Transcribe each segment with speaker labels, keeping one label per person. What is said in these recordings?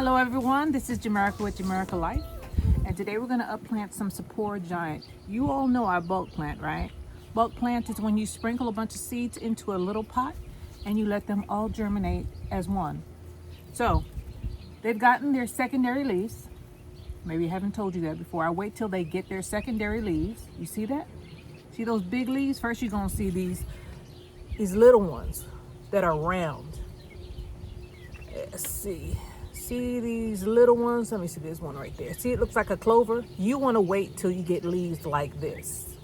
Speaker 1: Hello everyone, this is Jamaica with Jamaica Life, and today we're going to upplant some Saporo Giant. You all know I bulk plant, right? Bulk plant is when you sprinkle a bunch of seeds into a little pot and you let them all germinate as one. So they've gotten their secondary leaves. Maybe I haven't told you that before. I wait till they get their secondary leaves. You see that? See those big leaves? First you're going to see these little ones that are round. Let's see. See these little ones? Let me see this one right there. See, it looks like a clover. You want to wait till you get leaves like this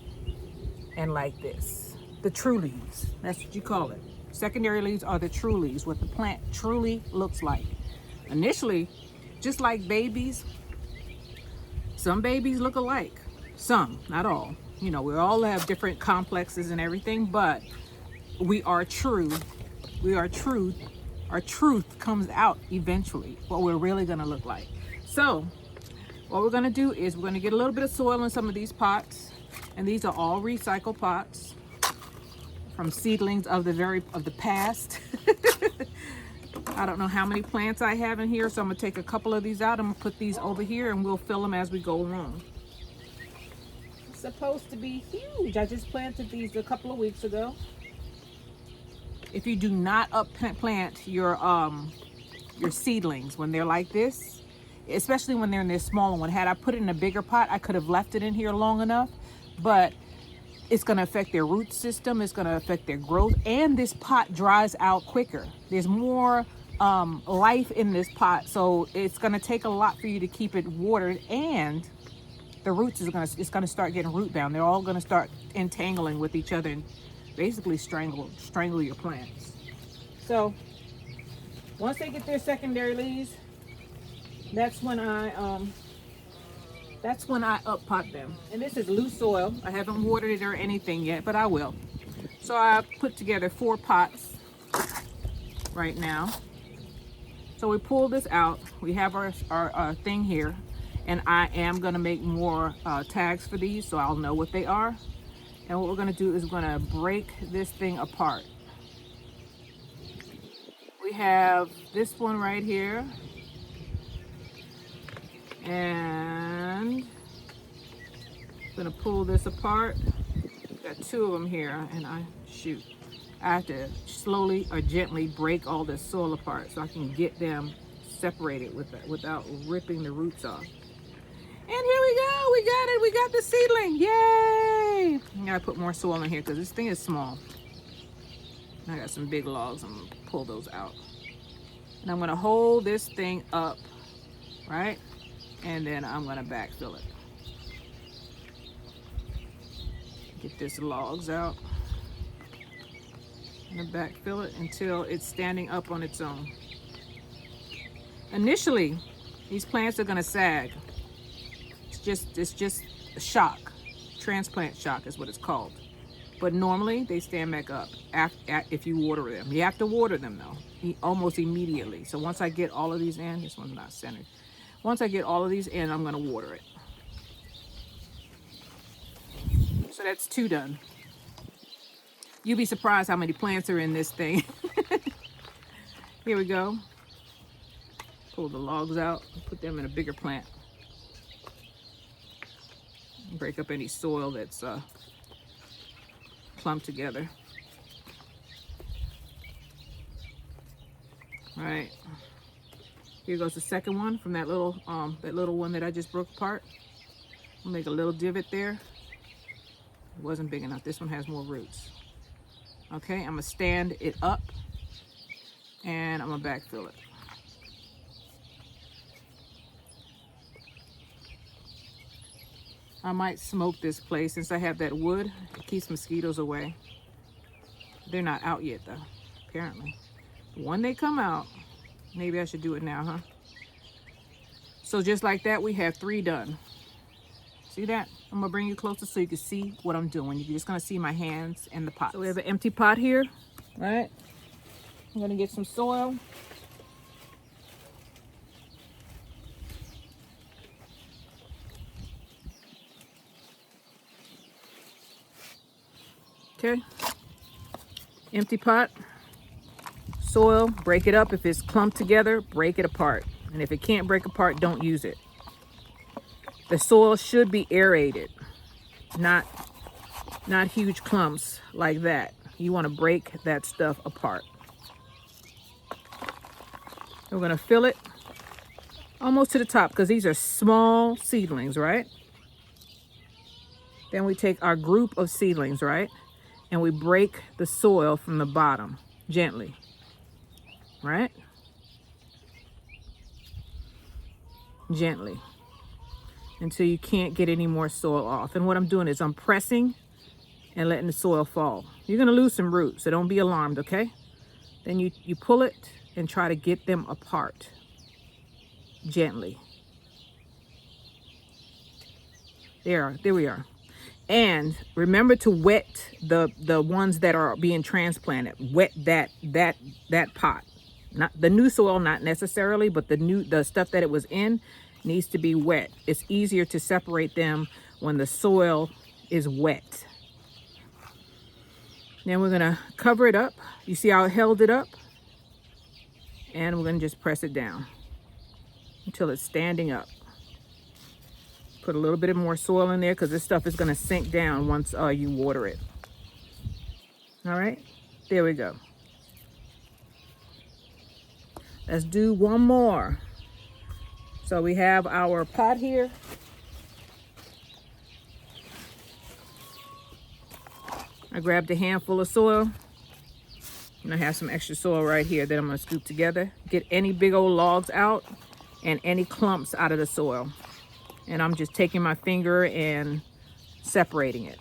Speaker 1: and like this. The true leaves. That's what you call it. Secondary leaves are the true leaves, what the plant truly looks like. Initially, just like babies, some babies look alike. Some, not all. You know, we all have different complexes and everything, but we are true. We are true. Our truth comes out eventually, what we're really going to look like. So what we're going to do is we're going to get a little bit of soil in some of these pots, and these are all recycled pots from Seedlings of the past. I don't know how many plants I have in here, so I'm going to take a couple of these out. I'm going to put these over here and we'll fill them as we go along. It's supposed to be huge. I just planted these a couple of weeks ago. If you do not plant your seedlings when they're like this, especially when they're in this smaller one, had I put it in a bigger pot, I could have left it in here long enough, but it's going to affect their root system. It's going to affect their growth, and this pot dries out quicker. There's more life in this pot, so it's going to take a lot for you to keep it watered, and the roots it's going to start getting root bound. They're all going to start entangling with each other and basically strangle your plants. So once they get their secondary leaves, that's when I up pot them. And this is loose soil. I haven't watered it or anything yet, but I will. So I put together 4 pots right now. So we pull this out. We have our thing here, and I am going to make more tags for these so I'll know what they are. And what we're going to do is we're going to break this thing apart. We have this one right here. And I'm going to pull this apart. Got 2 of them here, and I have to slowly or gently break all this soil apart so I can get them separated without ripping the roots off. And here we go, we got it, we got the seedling, yay! I gotta put more soil in here because this thing is small. I got some big logs, I'm gonna pull those out. And I'm gonna hold this thing up, right? And then I'm gonna backfill it. Get this logs out. I'm gonna backfill it until it's standing up on its own. Initially, these plants are gonna sag. It's just a shock. Transplant shock is what it's called. But normally they stand back up if you water them. You have to water them though, almost immediately. So once I get all of these in, this one's not centered. Once I get all of these in, I'm gonna water it. So that's 2 done. You'll be surprised how many plants are in this thing. Here we go. Pull the logs out, put them in a bigger plant. Break up any soil that's clumped together. All right, here goes the second one from that little one that I just broke apart. I'll make a little divot there. It wasn't big enough. This one has more roots. Okay, I'm gonna stand it up and I'm gonna backfill it. I might smoke this place since I have that wood. It keeps mosquitoes away. They're not out yet though, apparently. When they come out, maybe I should do it now, huh? So just like that, we have 3 done. See that? I'm gonna bring you closer so you can see what I'm doing. You're just gonna see my hands and the pot. So we have an empty pot here, right? I'm gonna get some soil. Okay, empty pot, soil, break it up. If it's clumped together, break it apart. And if it can't break apart, don't use it. The soil should be aerated, not huge clumps like that. You want to break that stuff apart. We're going to fill it almost to the top because these are small seedlings, right? Then we take our group of seedlings, right? And we break the soil from the bottom gently, right? Gently until you can't get any more soil off. And what I'm doing is I'm pressing and letting the soil fall. You're going to lose some roots, so don't be alarmed, okay? Then you pull it and try to get them apart gently. There we are. And remember to wet the ones that are being transplanted. Wet that pot. Not the new soil, not necessarily, but the stuff that it was in needs to be wet. It's easier to separate them when the soil is wet. Then we're gonna cover it up. You see how I held it up? And we're gonna just press it down until it's standing up. Put a little bit of more soil in there because this stuff is gonna sink down once you water it. All right, there we go. Let's do one more. So we have our pot here. I grabbed a handful of soil. And I have some extra soil right here that I'm gonna scoop together. Get any big old logs out and any clumps out of the soil. And I'm just taking my finger and separating it.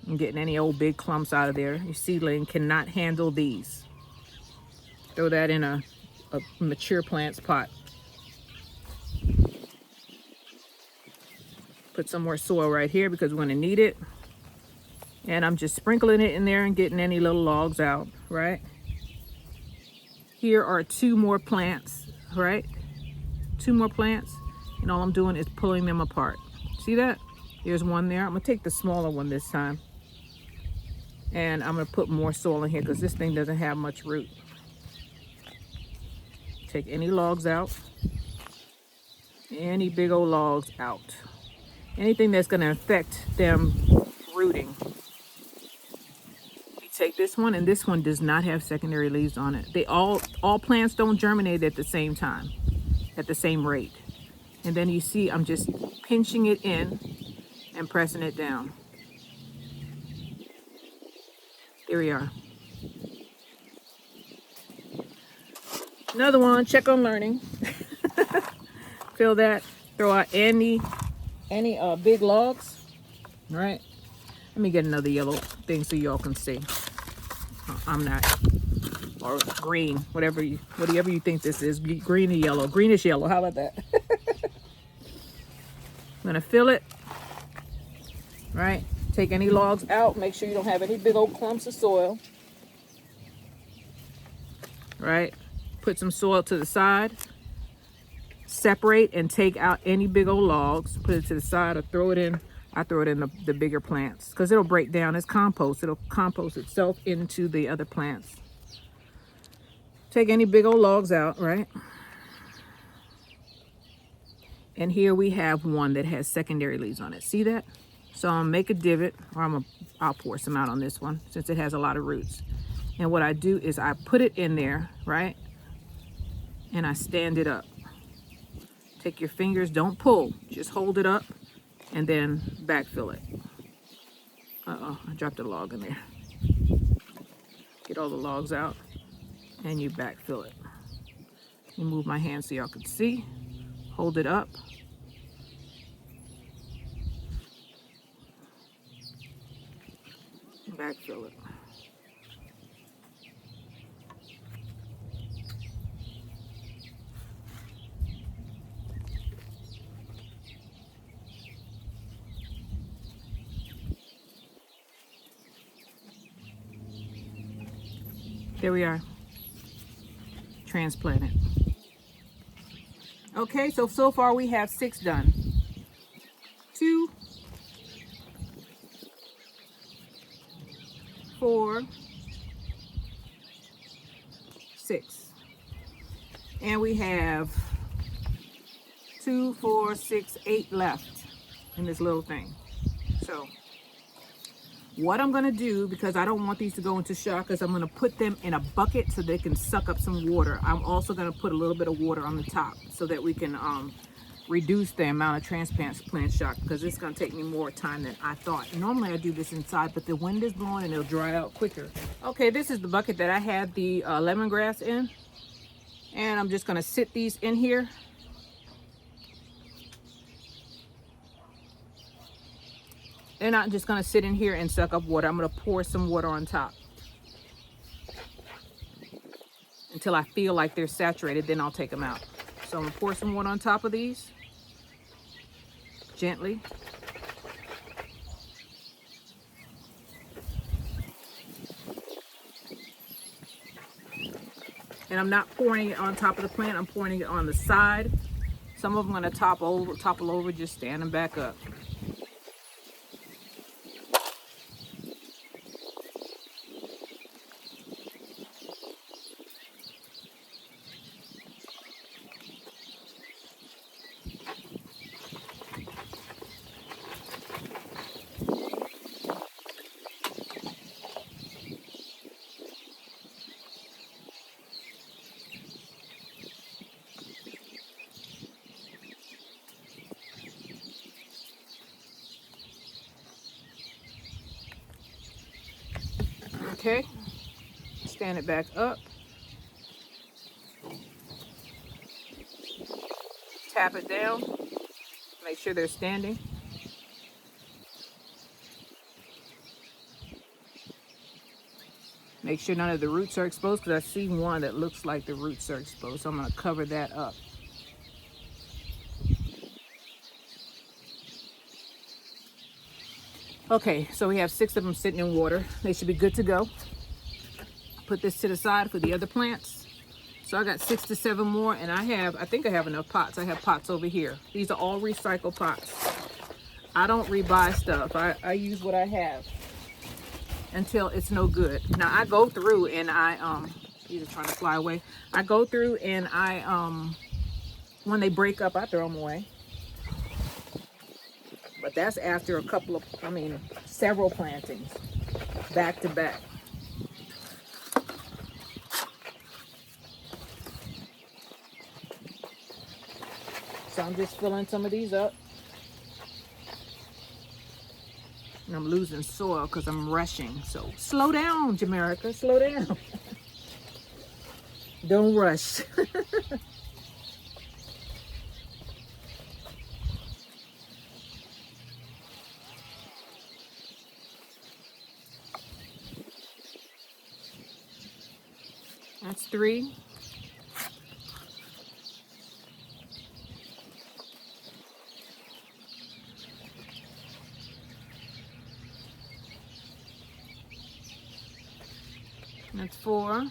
Speaker 1: I'm getting any old big clumps out of there. Your seedling cannot handle these. Throw that in a mature plant's pot. Put some more soil right here because we're gonna need it. And I'm just sprinkling it in there and getting any little logs out, right? Here are 2 more plants, right? 2 more plants. And all I'm doing is pulling them apart. See that? There's one there. I'm gonna take the smaller one this time. And I'm gonna put more soil in here because this thing doesn't have much root. Take any logs out. Any big old logs out. Anything that's gonna affect them rooting. You take this one, and this one does not have secondary leaves on it. They all plants don't germinate at the same time, at the same rate. And then you see I'm just pinching it in and pressing it down. There we are. Another one, check on learning. Fill that, throw out any big logs, all right? Let me get another yellow thing so y'all can see. I'm not, or green, whatever you think this is, green or yellow, greenish yellow, how about that? I'm gonna fill it, right? Take any logs out, make sure you don't have any big old clumps of soil, right? Put some soil to the side, separate and take out any big old logs, put it to the side or throw it in. I throw it in the bigger plants because it'll break down as compost. It'll compost itself into the other plants. Take any big old logs out, right? And here we have one that has secondary leaves on it. See that? So I'm gonna make a divot, or I'll pour some out on this one since it has a lot of roots. And what I do is I put it in there, right? And I stand it up. Take your fingers, don't pull, just hold it up and then backfill it. Uh-oh, I dropped a log in there. Get all the logs out and you backfill it. You move my hand so y'all can see. Hold it up. Backfill it. There we are. Transplanted. Okay, so far we have 6 done. 2, 4, 6. And we have 2, 4, 6, 8 left in this little thing. So what I'm gonna do, because I don't want these to go into shock, is I'm gonna put them in a bucket so they can suck up some water. I'm also gonna put a little bit of water on the top so that we can reduce the amount of transplant shock, because it's gonna take me more time than I thought. Normally I do this inside, but the wind is blowing and it'll dry out quicker. Okay, this is the bucket that I had the lemongrass in, and I'm just gonna sit these in here. They're not just gonna sit in here and suck up water. I'm gonna pour some water on top until I feel like they're saturated, then I'll take them out. So I'm gonna pour some water on top of these, gently. And I'm not pouring it on top of the plant, I'm pouring it on the side. Some of them I'm gonna topple over, just stand them back up. Okay, stand it back up. Tap it down, make sure they're standing. Make sure none of the roots are exposed, because I see one that looks like the roots are exposed, so I'm going to cover that up. Okay, so we have 6 of them sitting in water. They should be good to go. Put this to the side for the other plants. So I got 6 to 7 more, and I think I have enough pots. I have pots over here. These are all recycled pots. I don't rebuy stuff. I use what I have until it's no good. Now I go through and these are trying to fly away. I go through and when they break up, I throw them away. But that's after several plantings, back to back. So I'm just filling some of these up. And I'm losing soil because I'm rushing. So slow down, Jamaica, slow down. Don't rush. That's 3. That's 4.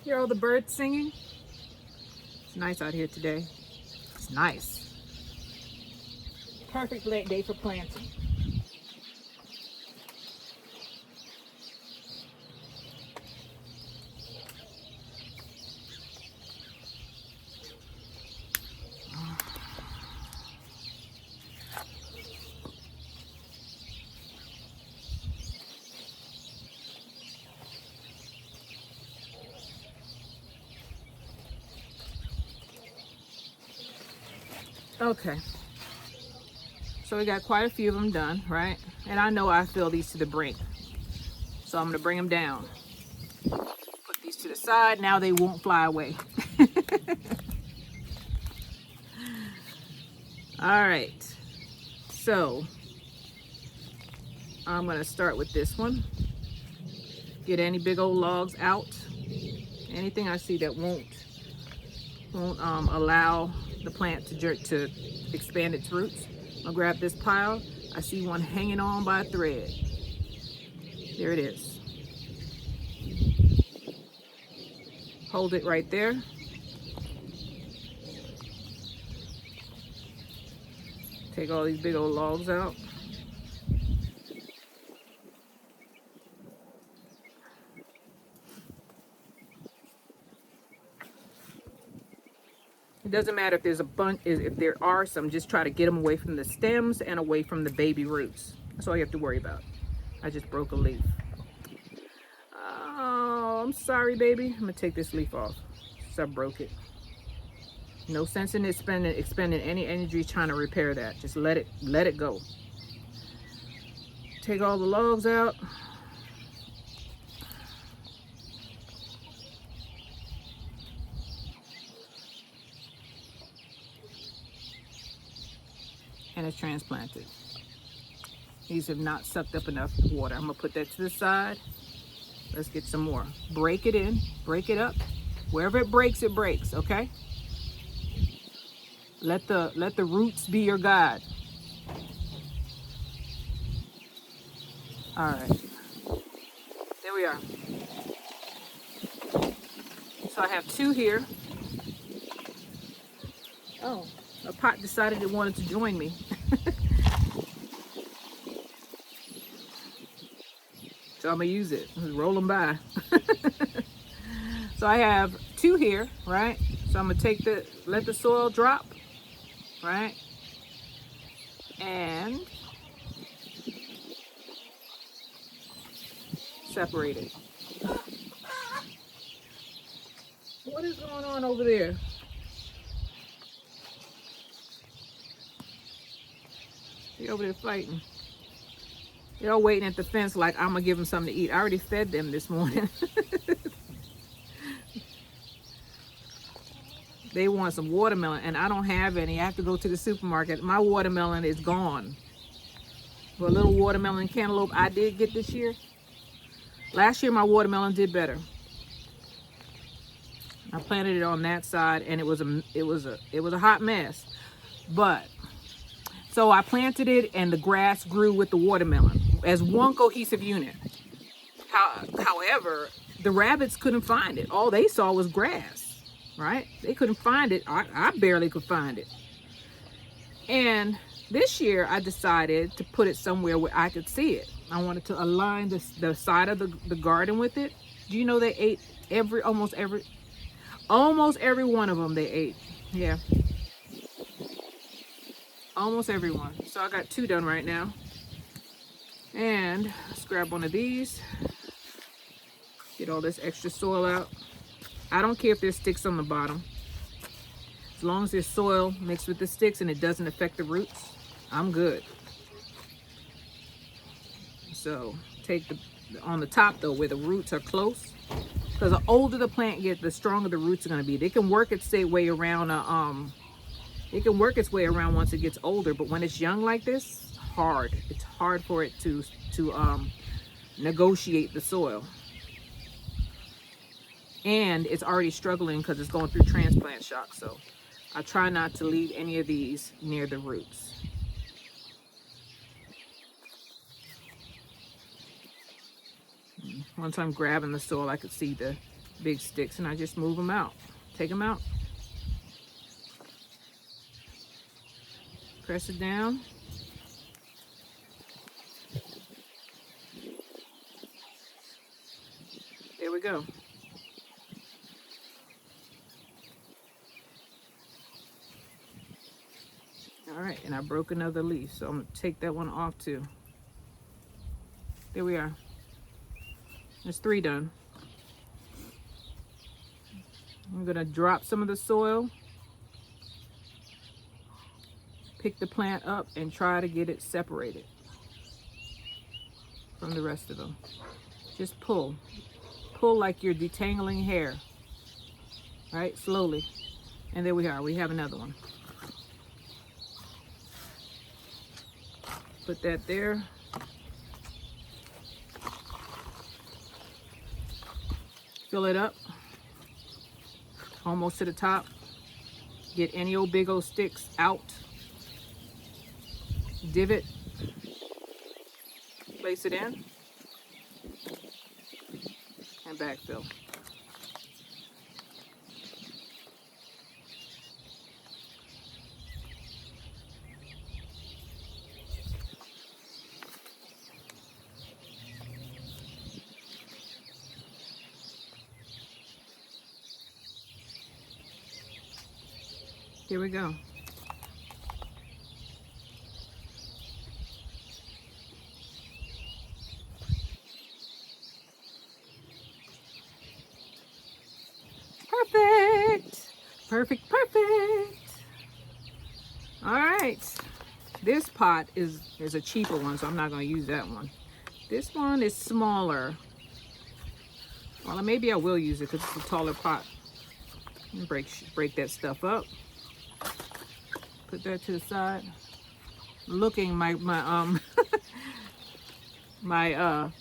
Speaker 1: Hear all the birds singing? It's nice out here today. It's nice. Perfect late day for planting. Okay, so we got quite a few of them done, right? And I know I fill these to the brink, so I'm gonna bring them down. Put these to the side. Now they won't fly away. All right, so I'm gonna start with this one. Get any big old logs out. Anything I see that won't allow the plant to expand its roots. I'll grab this pile. I see one hanging on by a thread. There it is. Hold it right there. Take all these big old logs out. It doesn't matter if there's a bunch, if there are some, just try to get them away from the stems and away from the baby roots. That's all you have to worry about. I just broke a leaf. Oh, I'm sorry, baby. I'm gonna take this leaf off. So I broke it. No sense in expending any energy trying to repair that. Just let it go. Take all the logs out. And it's transplanted. These have not sucked up enough water. I'm gonna put that to the side. Let's get some more. Break it in, break it up. Wherever it breaks, okay? Let the roots be your guide. All right, there we are. So I have 2 here. Oh, a pot decided it wanted to join me. So I'm gonna use it. Just roll them by. So I have 2 here, right? So I'm gonna let the soil drop, right? And separate it. What is going on over there? They're over there fighting. They're all waiting at the fence like I'm gonna give them something to eat. I already fed them this morning. They want some watermelon and I don't have any. I have to go to the supermarket. My watermelon is gone. But a little watermelon cantaloupe I did get this year. Last year my watermelon did better. I planted it on that side and it was a hot mess. But so I planted it and the grass grew with the watermelon as one cohesive unit. However, the rabbits couldn't find it. All they saw was grass, right? They couldn't find it. I barely could find it. And this year I decided to put it somewhere where I could see it. I wanted to align the side of the garden with it. Do you know they ate almost every one of them they ate. Yeah. Almost everyone. So I got 2 done right now. And let's grab one of these. Get all this extra soil out. I don't care if there's sticks on the bottom. As long as there's soil mixed with the sticks and it doesn't affect the roots, I'm good. So take on the top though, where the roots are close, because the older the plant gets, the stronger the roots are going to be. They can work its way around it can work its way around once it gets older, but when it's young like this, hard. It's hard for it to negotiate the soil. And it's already struggling because it's going through transplant shock. So I try not to leave any of these near the roots. Once I'm grabbing the soil, I could see the big sticks and I just move them out. Take them out. Press it down. There we go. All right, and I broke another leaf, so I'm gonna take that one off too. There we are. There's 3 done. I'm gonna drop some of the soil, pick the plant up, and try to get it separated from the rest of them. Just pull. Pull like you're detangling hair. Right? Slowly. And there we are. We have another one. Put that there. Fill it up. Almost to the top. Get any old big old sticks out. Divot. Place it in. And backfill. Here we go. Perfect. Perfect, perfect. All right. This pot is a cheaper one, so I'm not going to use that one. This one is smaller. Well, maybe I will use it because it's a taller pot. Break that stuff up. Put that to the side. Looking, my my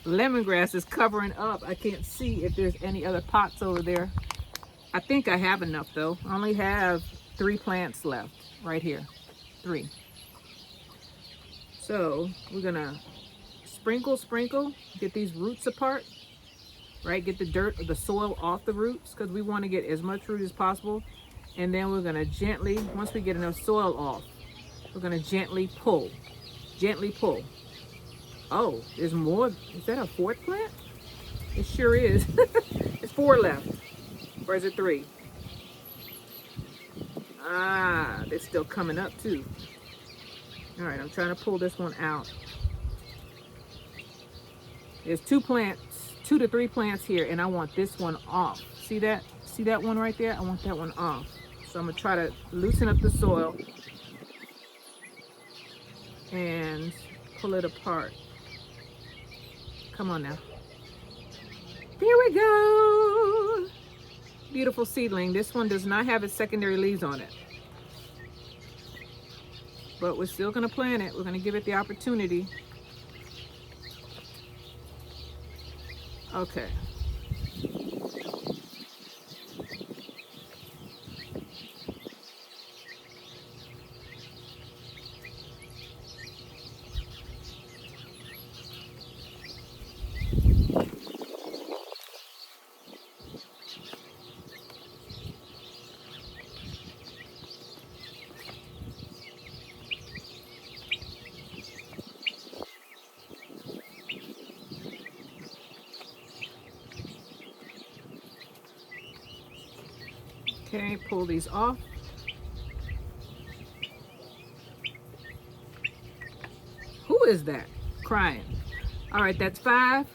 Speaker 1: lemongrass is covering up. I can't see if there's any other pots over there. I think I have enough though. I only have 3 plants left right here. 3. So we're gonna sprinkle, get these roots apart, right? Get the dirt or the soil off the roots because we want to get as much root as possible. And then we're gonna gently, once we get enough soil off, we're gonna gently pull. Oh, there's more. Is that a 4th plant? It sure is. It's 4 left. Or is it 3? Ah, they're still coming up too. All right, I'm trying to pull this one out. There's 2 plants, 2 to 3 plants here, and I want this one off. See that? See that one right there? I want that one off. So I'm gonna try to loosen up the soil and pull it apart. Come on now. There we go. Beautiful seedling. This one does not have its secondary leaves on it. But we're still gonna plant it. We're gonna give it the opportunity. Okay. Okay, pull these off. Who is that crying? All right, that's 5.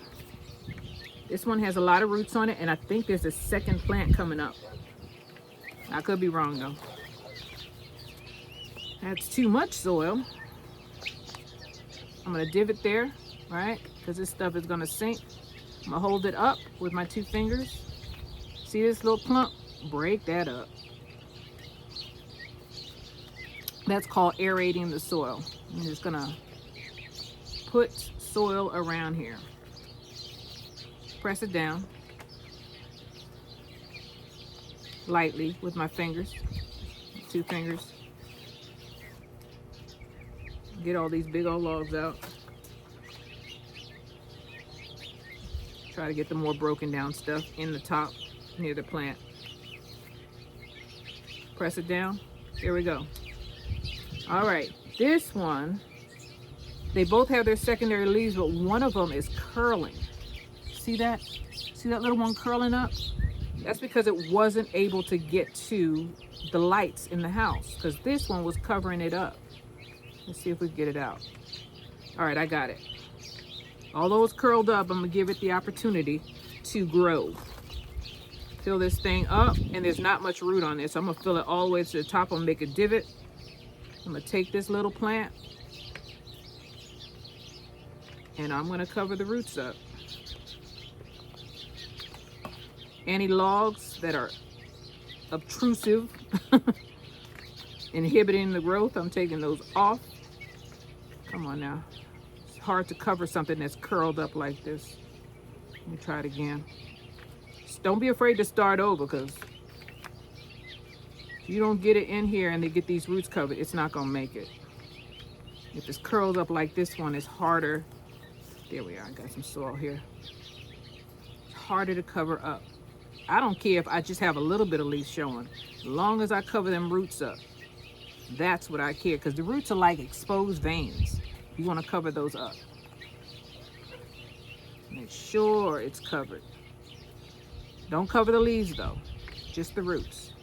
Speaker 1: This one has a lot of roots on it, and I think there's a 2nd plant coming up. I could be wrong though. That's too much soil. I'm gonna divot there, right? Because this stuff is gonna sink. I'm gonna hold it up with my 2 fingers. See this little clump? Break that up. That's called aerating the soil. I'm just gonna put soil around here. Press it down lightly with my fingers, 2 fingers. Get all these big old logs out. Try to get the more broken down stuff in the top near the plant. Press it down. There we go. All right, this one, they both have their secondary leaves, but one of them is curling. See that? See that little one curling up? That's because it wasn't able to get to the lights in the house because this one was covering it up. Let's see if we can get it out. All right, I got it. Although it's curled up, I'm gonna give it the opportunity to grow. Fill this thing up, and there's not much root on this. So I'm gonna fill it all the way to the top. I'm gonna make a divot. I'm gonna take this little plant and I'm gonna cover the roots up. Any logs that are obtrusive, inhibiting the growth, I'm taking those off. Come on now. It's hard to cover something that's curled up like this. Let me try it again. Just don't be afraid to start over because if you don't get it in here and they get these roots covered, it's not gonna make it. If it's curled up like this one, it's harder. There we are, I got some soil here. It's harder to cover up. I don't care if I just have a little bit of leaf showing. As long as I cover them roots up, that's what I care, because the roots are like exposed veins. You want to cover those up. Make sure it's covered. Don't cover the leaves though, just the roots.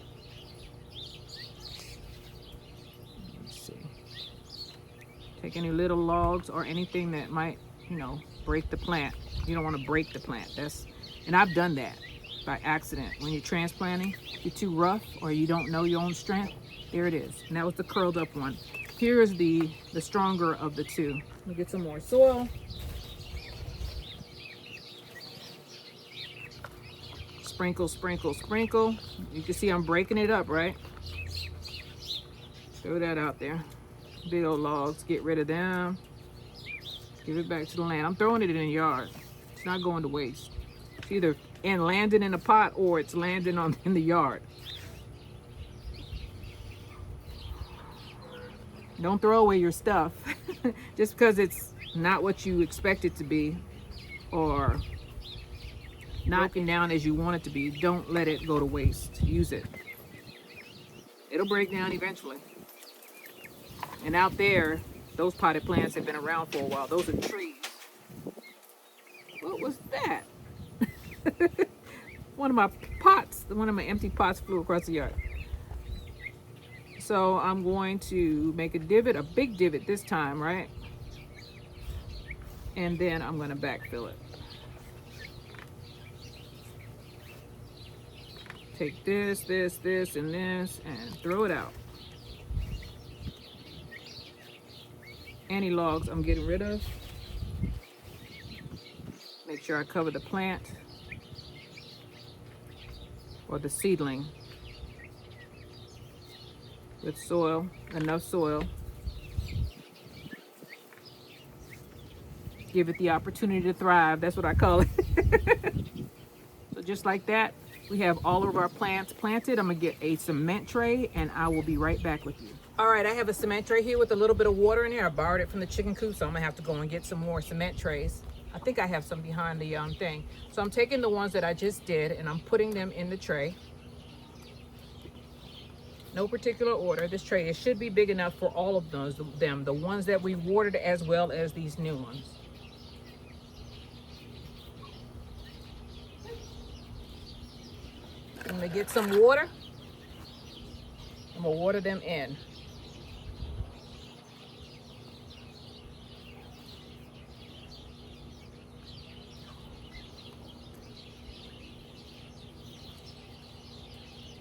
Speaker 1: Take any little logs or anything that might, you know, break the plant. You don't want to break the plant. And I've done that by accident. When you're transplanting, if you're too rough or you don't know your own strength, there it is. And that was the curled up one. Here's the stronger of the two. Let me get some more soil. Sprinkle, sprinkle, sprinkle. You can see I'm breaking it up, right? Throw that out there. Big old logs, get rid of them. Give it back to the land. I'm throwing it in the yard. It's not going to waste. It's either landing in a pot or it's landing in the yard. Don't throw away your stuff just because it's not what you expect it to be or knocking down as you want it to be. Don't let it go to waste. Use it. It'll break down eventually. And out there, those potted plants have been around for a while. Those are trees. What was that? One of my empty pots flew across the yard. So I'm going to make a divot, a big divot this time, right? And then I'm going to backfill it. Take this, this, this, and this, and throw it out. Any logs I'm getting rid of. Make sure I cover the plant or the seedling with soil, enough soil. Give it the opportunity to thrive. That's what I call it. So just like that, we have all of our plants planted. I'm gonna get a cement tray and I will be right back with you. All right, I have a cement tray here with a little bit of water in here. I borrowed it from the chicken coop, so I'm gonna have to go and get some more cement trays. I think I have some behind the thing. So I'm taking the ones that I just did and I'm putting them in the tray. No particular order. This tray, it should be big enough for all of them, the ones that we watered as well as these new ones. I'm gonna get some water. I'm gonna water them in.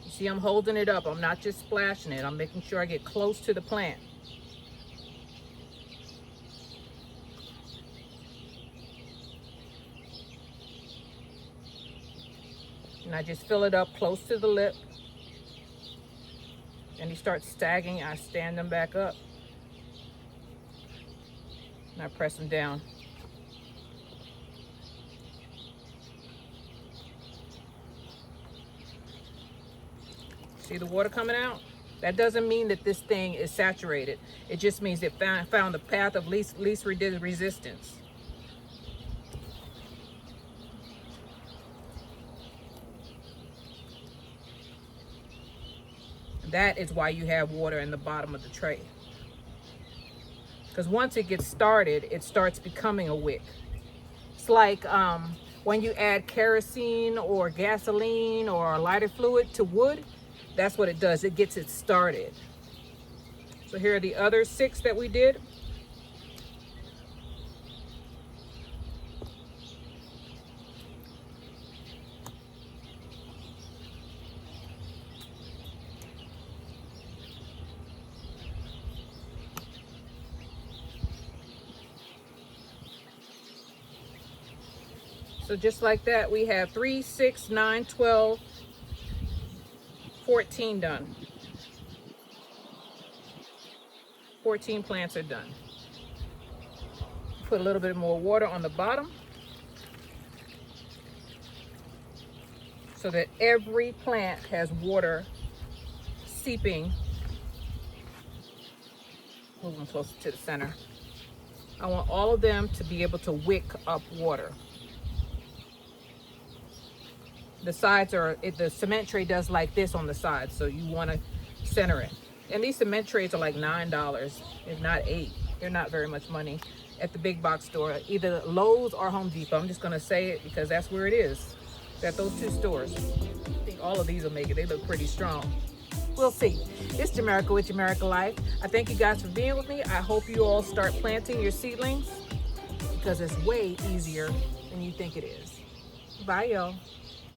Speaker 1: See, I'm holding it up. I'm not just splashing it. I'm making sure I get close to the plant. And I just fill it up close to the lip. And he starts sagging. I stand them back up. And I press them down. See the water coming out? That doesn't mean that this thing is saturated. It just means it found the path of least resistance. That is why you have water in the bottom of the tray. Because once it gets started, it starts becoming a wick. It's like when you add kerosene or gasoline or lighter fluid to wood, that's what it does. It gets it started. So here are the other 6 that we did. So just like that, we have 3, 6, 9, 12, 14 done. 14 plants are done. Put a little bit more water on the bottom so that every plant has water seeping. Moving closer to the center. I want all of them to be able to wick up water. The sides are, the cement tray does like this on the sides, so you want to center it. And these cement trays are like $9, if not $8. They're not very much money at the big box store, either Lowe's or Home Depot. I'm just going to say it because that's where it is. It's at those 2 stores. I think all of these will make it. They look pretty strong. We'll see. It's Jamerica with Jamerica Life. I thank you guys for being with me. I hope you all start planting your seedlings because it's way easier than you think it is. Bye, y'all.